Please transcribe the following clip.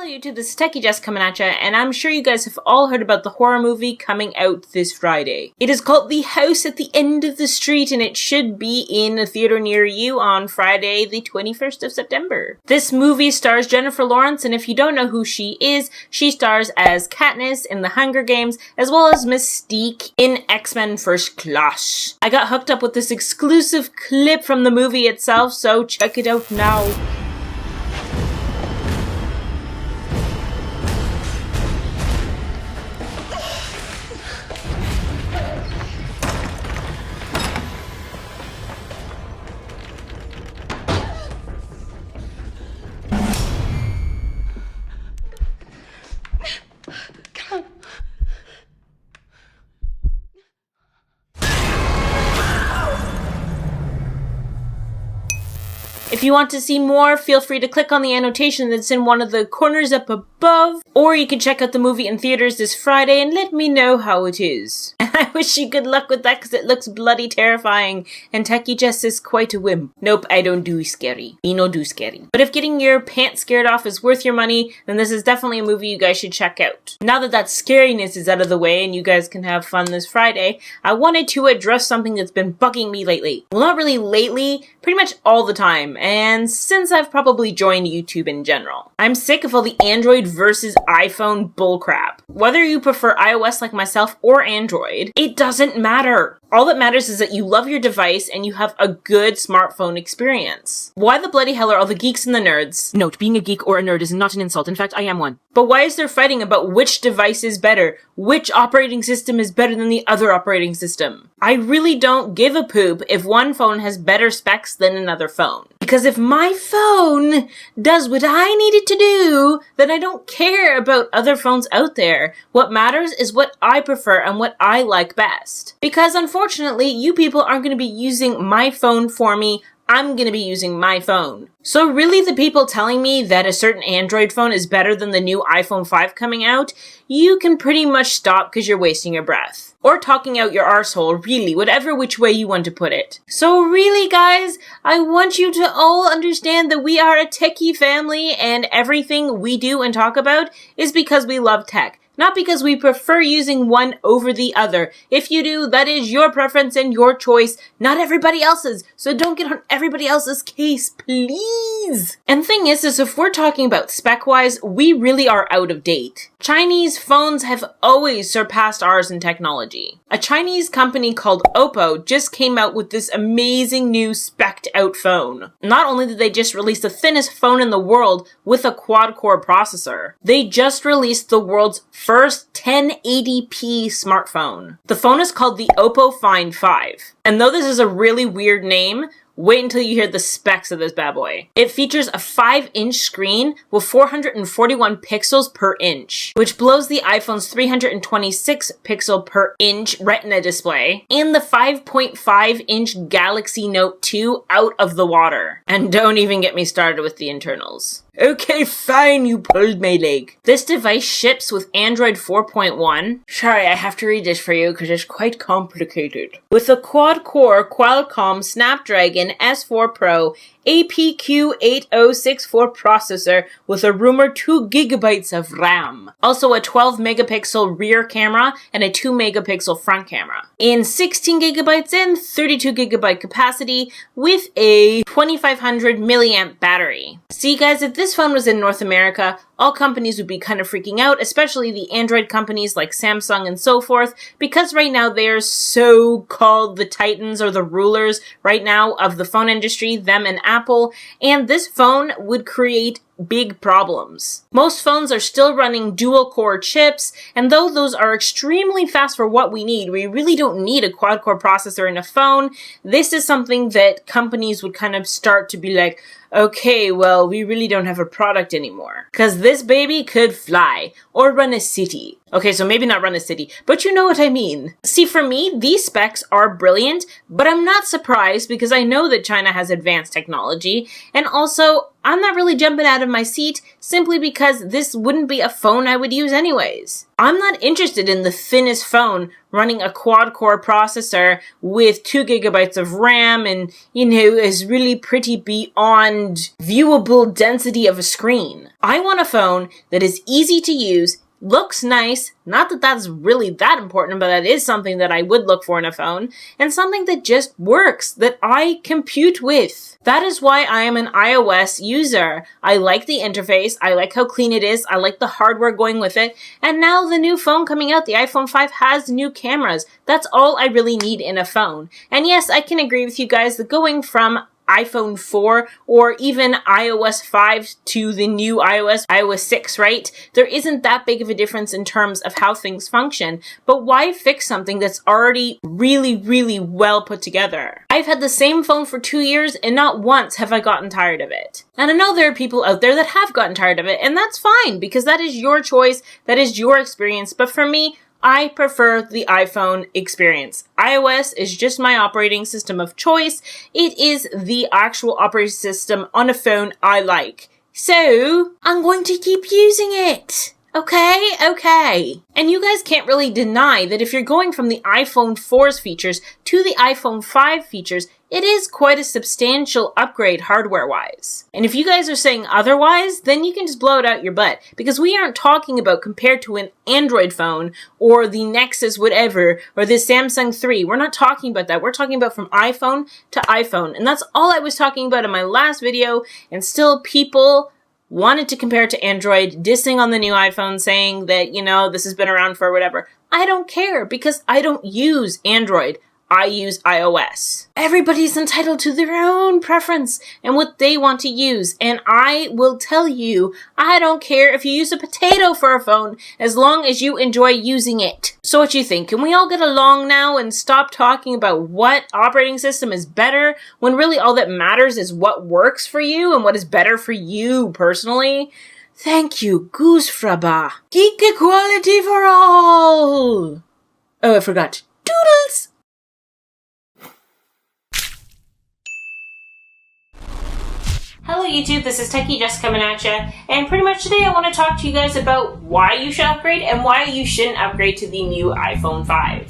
Hello YouTube, this is techyjess coming at ya, and I'm sure you guys have all heard about the horror movie coming out this Friday. It is called The House at the End of the Street, and it should be in a theater near you on Friday, the 21st of September. This movie stars Jennifer Lawrence, and if you don't know who she is, she stars as Katniss in The Hunger Games, as well as Mystique in X-Men First Class. I got hooked up with this exclusive clip from the movie itself, so check it out now. If you want to see more, feel free to click on the annotation that's in one of the corners up above, or you can check out the movie in theaters this Friday and let me know how it is. And I wish you good luck with that because it looks bloody terrifying, and techyjess is quite a wimp. Nope, I don't do scary. Me no do scary. But if getting your pants scared off is worth your money, then this is definitely a movie you guys should check out. Now that that scariness is out of the way and you guys can have fun this Friday, I wanted to address something that's been bugging me lately. Well, not really lately, pretty much all the time. And since I've probably joined YouTube in general, I'm sick of all the Android versus iPhone bullcrap. Whether you prefer iOS like myself or Android, it doesn't matter. All that matters is that you love your device and you have a good smartphone experience. Why the bloody hell are all the geeks and the nerds? Note, being a geek or a nerd is not an insult. In fact, I am one. But why is there fighting about which device is better? Which operating system is better than the other operating system? I really don't give a poop if one phone has better specs than another phone. Because if my phone does what I need it to do, then I don't care about other phones out there. What matters is what I prefer and what I like best. Because unfortunately, you people aren't going to be using my phone for me. I'm going to be using my phone. So really the people telling me that a certain Android phone is better than the new iPhone 5 coming out, you can pretty much stop because you're wasting your breath. Or talking out your arsehole, really, whatever which way you want to put it. So really guys, I want you to all understand that we are a techie family and everything we do and talk about is because we love tech. Not because we prefer using one over the other. If you do, that is your preference and your choice, not everybody else's. So don't get on everybody else's case, please. And the thing is if we're talking about spec-wise, we really are out of date. Chinese phones have always surpassed ours in technology. A Chinese company called Oppo just came out with this amazing new spec'd out phone. Not only did they just release the thinnest phone in the world with a quad-core processor, they just released the world's first 1080p smartphone. The phone is called the Oppo Find 5. And though this is a really weird name, wait until you hear the specs of this bad boy. It features a 5-inch screen with 441 pixels per inch, which blows the iPhone's 326 pixel per inch Retina display, and the 5.5-inch Galaxy Note 2 out of the water. And don't even get me started with the internals. Okay, fine, you pulled my leg. This device ships with Android 4.1. Sorry, I have to read this for you because it's quite complicated. With a quad-core Qualcomm Snapdragon S4 Pro APQ8064 processor with a rumored 2 GB of RAM. Also a 12 megapixel rear camera and a 2 megapixel front camera. In 16 GB and 32 GB capacity with a 2500 milliamp battery. See guys, if this phone was in North America, all companies would be kind of freaking out, especially the Android companies like Samsung and so forth, because right now they are so-called the titans or the rulers right now of the phone industry, them and Apple, and this phone would create big problems. Most phones are still running dual-core chips, and though those are extremely fast for what we need, we really don't need a quad-core processor in a phone. This is something that companies would kind of start to be like, okay, well, we really don't have a product anymore. Because this baby could fly, or run a city, Okay, so maybe not run a city, but you know what I mean. See, for me, these specs are brilliant, but I'm not surprised because I know that China has advanced technology, and also, I'm not really jumping out of my seat simply because this wouldn't be a phone I would use anyways. I'm not interested in the thinnest phone running a quad-core processor with 2 gigabytes of RAM and, is really pretty beyond viewable density of a screen. I want a phone that is easy to use, looks nice, not that that's really that important, but that is something that I would look for in a phone, and something that just works, that I compute with. That is why I am an iOS user. I like the interface, I like how clean it is, I like the hardware going with it, and now the new phone coming out, the iPhone 5, has new cameras. That's all I really need in a phone. And yes, I can agree with you guys that going from iPhone 4 or even iOS 5 to the new iOS 6, right? There isn't that big of a difference in terms of how things function, but why fix something that's already really, really well put together? I've had the same phone for 2 years and not once have I gotten tired of it. And I know there are people out there that have gotten tired of it, and that's fine because that is your choice, that is your experience, but for me, I prefer the iPhone experience. iOS is just my operating system of choice. It is the actual operating system on a phone I like. So, I'm going to keep using it. Okay. And you guys can't really deny that if you're going from the iPhone 4's features to the iPhone 5 features, it is quite a substantial upgrade hardware-wise. And if you guys are saying otherwise, then you can just blow it out your butt. Because we aren't talking about compared to an Android phone, or the Nexus whatever, or the Samsung 3. We're not talking about that. We're talking about from iPhone to iPhone. And that's all I was talking about in my last video, and still people wanted to compare it to Android, dissing on the new iPhone, saying that, this has been around for whatever. I don't care, because I don't use Android. I use iOS. Everybody's entitled to their own preference and what they want to use. And I will tell you, I don't care if you use a potato for a phone as long as you enjoy using it. So what you think? Can we all get along now and stop talking about what operating system is better when really all that matters is what works for you and what is better for you personally? Thank you, Goosefraba. Geek equality for all! Oh, I forgot. Doodles! Hello YouTube, this is techyjess coming at ya, and pretty much today I want to talk to you guys about why you should upgrade and why you shouldn't upgrade to the new iPhone 5.